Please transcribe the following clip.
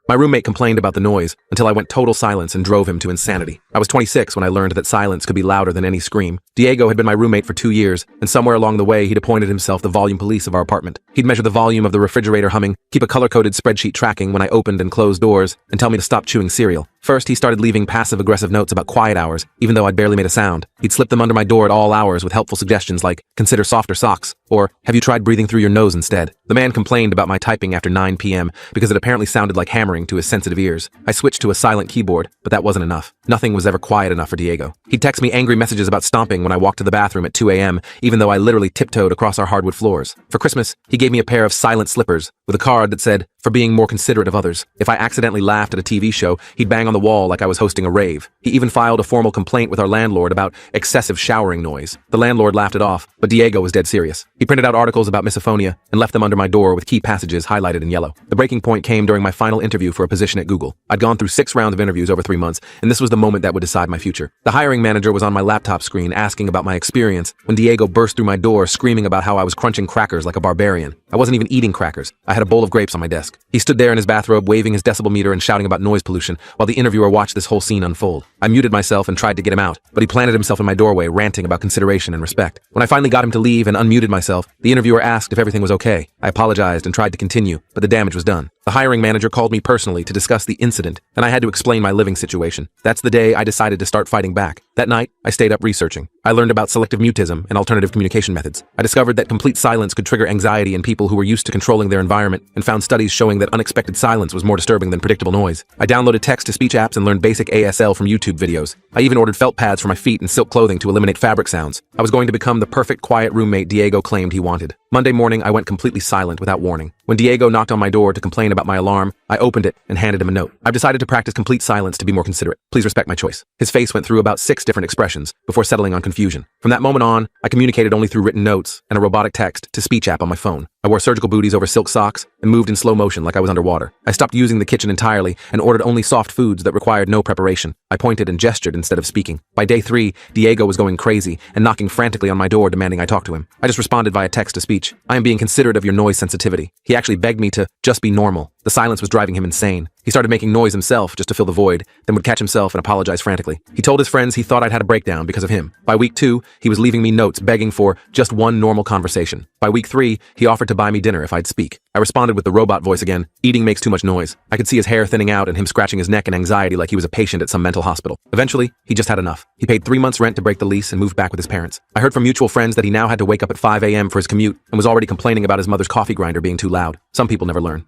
My roommate complained about the noise until I went total silence and drove him to insanity. I was 26 when I learned that silence could be louder than any scream. Diego had been my roommate for 2 years, and somewhere along the way he'd appointed himself the volume police of our apartment. He'd measure the volume of the refrigerator humming, keep a color-coded spreadsheet tracking when I opened and closed doors, and tell me to stop chewing cereal. First, he started leaving passive-aggressive notes about quiet hours, even though I'd barely made a sound. He'd slip them under my door at all hours with helpful suggestions like, consider softer socks, or, have you tried breathing through your nose instead? The man complained about my typing after 9 p.m. because it apparently sounded like hammering to his sensitive ears. I switched to a silent keyboard, but that wasn't enough. Nothing was ever quiet enough for Diego. He'd text me angry messages about stomping when I walked to the bathroom at 2 a.m., even though I literally tiptoed across our hardwood floors. For Christmas, he gave me a pair of silent slippers with a card that said, for being more considerate of others. If I accidentally laughed at a TV show, he'd bang on the wall like I was hosting a rave. He even filed a formal complaint with our landlord about excessive showering noise. The landlord laughed it off, but Diego was dead serious. He printed out articles about misophonia and left them under my door with key passages highlighted in yellow. The breaking point came during my final interview for a position at Google. I'd gone through 6 rounds of interviews over 3 months, and this was the moment that would decide my future. The hiring manager was on my laptop screen asking about my experience when Diego burst through my door screaming about how I was crunching crackers like a barbarian. I wasn't even eating crackers. I had a bowl of grapes on my desk. He stood there in his bathrobe waving his decibel meter and shouting about noise pollution while the interviewer watched this whole scene unfold. I muted myself and tried to get him out, but he planted himself in my doorway ranting about consideration and respect. When I finally got him to leave and unmuted myself, the interviewer asked if everything was okay. I apologized and tried to continue, but the damage was done. The hiring manager called me personally to discuss the incident, and I had to explain my living situation. That's the day I decided to start fighting back. That night, I stayed up researching. I learned about selective mutism and alternative communication methods. I discovered that complete silence could trigger anxiety in people who were used to controlling their environment, and found studies showing that unexpected silence was more disturbing than predictable noise. I downloaded text-to-speech apps and learned basic ASL from YouTube videos. I even ordered felt pads for my feet and silk clothing to eliminate fabric sounds. I was going to become the perfect quiet roommate Diego claimed he wanted. Monday morning, I went completely silent without warning. When Diego knocked on my door to complain about my alarm, I opened it and handed him a note. I've decided to practice complete silence to be more considerate. Please respect my choice. His face went through about 6 different expressions before settling on confusion. From that moment on, I communicated only through written notes and a robotic text-to-speech app on my phone. I wore surgical booties over silk socks and moved in slow motion like I was underwater. I stopped using the kitchen entirely and ordered only soft foods that required no preparation. I pointed and gestured instead of speaking. By day 3, Diego was going crazy and knocking frantically on my door demanding I talk to him. I just responded via text-to-speech. I am being considerate of your noise sensitivity. He actually begged me to just be normal. The silence was driving him insane. He started making noise himself just to fill the void, then would catch himself and apologize frantically. He told his friends he thought I'd had a breakdown because of him. By week 2, he was leaving me notes begging for just one normal conversation. By week 3, he offered to buy me dinner if I'd speak. I responded with the robot voice again. Eating makes too much noise. I could see his hair thinning out and him scratching his neck in anxiety like he was a patient at some mental hospital. Eventually, he just had enough. He paid 3 months' rent to break the lease and moved back with his parents. I heard from mutual friends that he now had to wake up at 5 a.m. for his commute and was already complaining about his mother's coffee grinder being too loud. Some people never learn.